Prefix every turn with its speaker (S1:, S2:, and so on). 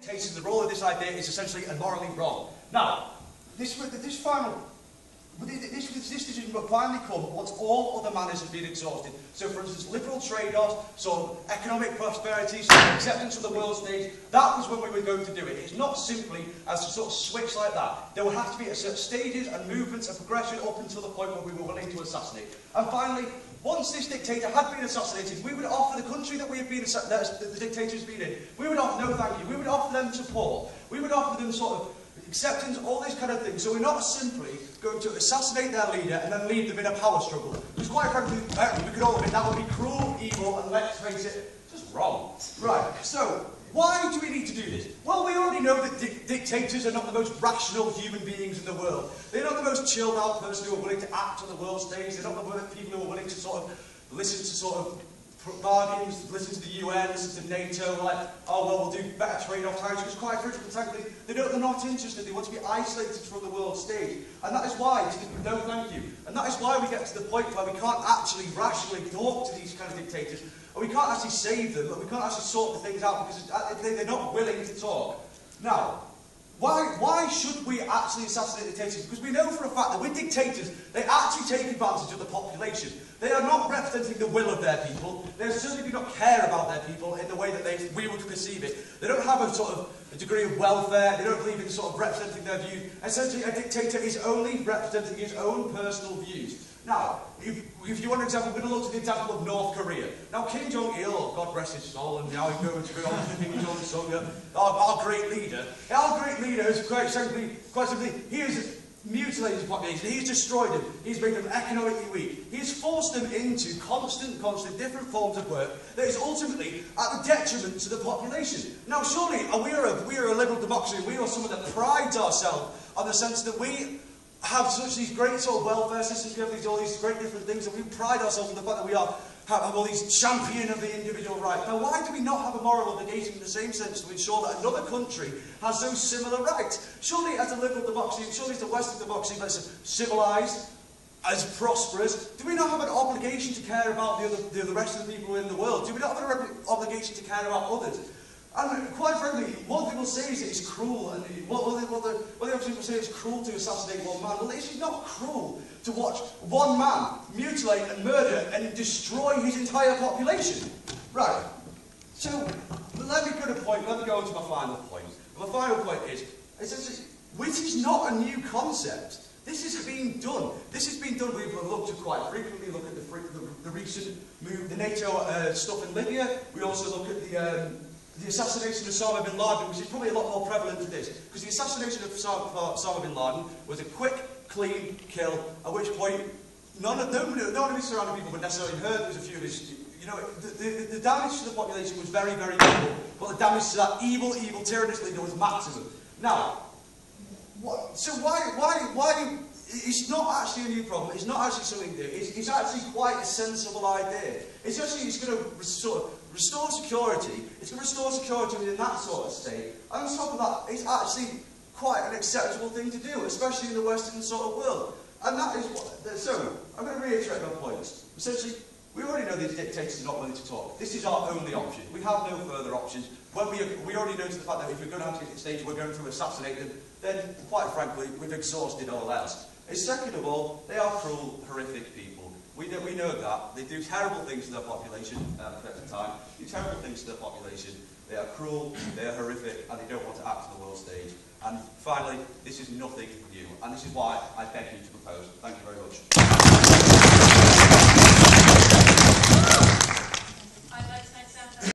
S1: The role of this idea is essentially and morally wrong. Now, this decision will finally come once all other manners have been exhausted. So, for instance, liberal trade-offs, sort of economic prosperity, sort of acceptance of the world stage, that was when we were going to do it. It's not simply as a sort of switch like that. There will have to be certain stages and movements and progression up until the point where we were willing to assassinate. And finally, once this dictator had been assassinated, we would offer the country that we have been, that the dictator has been in, we would offer no thank you. We would offer them support. We would offer them sort of acceptance, all these kind of things. So we're not simply going to assassinate their leader and then leave them in a power struggle. Because quite frankly, we could all admit that would be cruel, evil, and let's face it, just wrong. Right, so why do we need to do this? Well, we already know that dictators are not the most rational human beings in the world. They're not the most chilled out person who are willing to act on the world stage. They're not the people who are willing to sort of listen to sort of bargains, listen to the UN, listen to NATO, like, oh well, we'll do better trade-off tariffs, because quite frankly, they're not interested. They want to be isolated from the world stage. And that is why, no thank you. And that is why we get to the point where we can't actually rationally talk to these kind of dictators, and we can't actually save them, and we can't actually sort the things out, because they're not willing to talk. Now, why should we actually assassinate dictators? Because we know for a fact that with dictators, they actually take advantage of the population. They are not representing the will of their people. They certainly do not care about their people in the way that we would perceive it. They don't have a sort of a degree of welfare. They don't believe in sort of representing their views. Essentially, a dictator is only representing his own personal views. Now, if you want an example, we're going to look at the example of North Korea. Now, Kim Jong-il, God rest his soul, and now he's going to be on Kim Jong-un, our great leader. Our great leader is quite simply, he has mutilated the population. He's destroyed them. He's made them economically weak. He's forced them into constant different forms of work that is ultimately at the detriment to the population. Now, surely, we are a liberal democracy. We are someone that prides ourselves on the sense that we have these great sort of welfare systems, we have all these great different things, and we pride ourselves on the fact that we have all these champion of the individual rights. Now, why do we not have a moral obligation in the same sense to ensure that another country has those similar rights? Surely, as a liberal democracy, surely as a Western democracy that's civilised, as prosperous, do we not have an obligation to care about the rest of the people in the world? Do we not have an obligation to care about others? And quite frankly, what people say is it's cruel, and what the people say is cruel to assassinate one man. Well, it's not cruel to watch one man mutilate and murder and destroy his entire population. Right. So, let me go on to my final point. My final point is, which is not a new concept. This has been done. This has been done. We've looked at quite frequently. Look at the recent move, the NATO stuff in Libya. We also look at the assassination of Osama bin Laden, which is probably a lot more prevalent to this, because the assassination of Osama bin Laden was a quick, clean kill, at which point none of his surrounding people were necessarily hurt. There was a few of his, the damage to the population was very, very minimal, but the damage to that evil, tyrannous leader was maximum. Now, so why? It's not actually a new problem. It's not actually something new. It's actually quite a sensible idea. It's going to restore security. It's going to restore security within that sort of state. And on top of that, it's actually quite an acceptable thing to do, especially in the Western sort of world. And that is what. So I'm going to reiterate my points. Essentially, we already know these dictators are not willing to talk. This is our only option. We have no further options. When we already know to the fact that if we're going to have to get to the stage we're going to assassinate them, then quite frankly, we've exhausted all else. And second of all, they are cruel, horrific people. We know that. They do terrible things to their population at the present time. They do terrible things to their population. They are cruel, they are horrific, and they don't want to act on the world stage. And finally, this is nothing new. And this is why I beg you to propose. Thank you very much.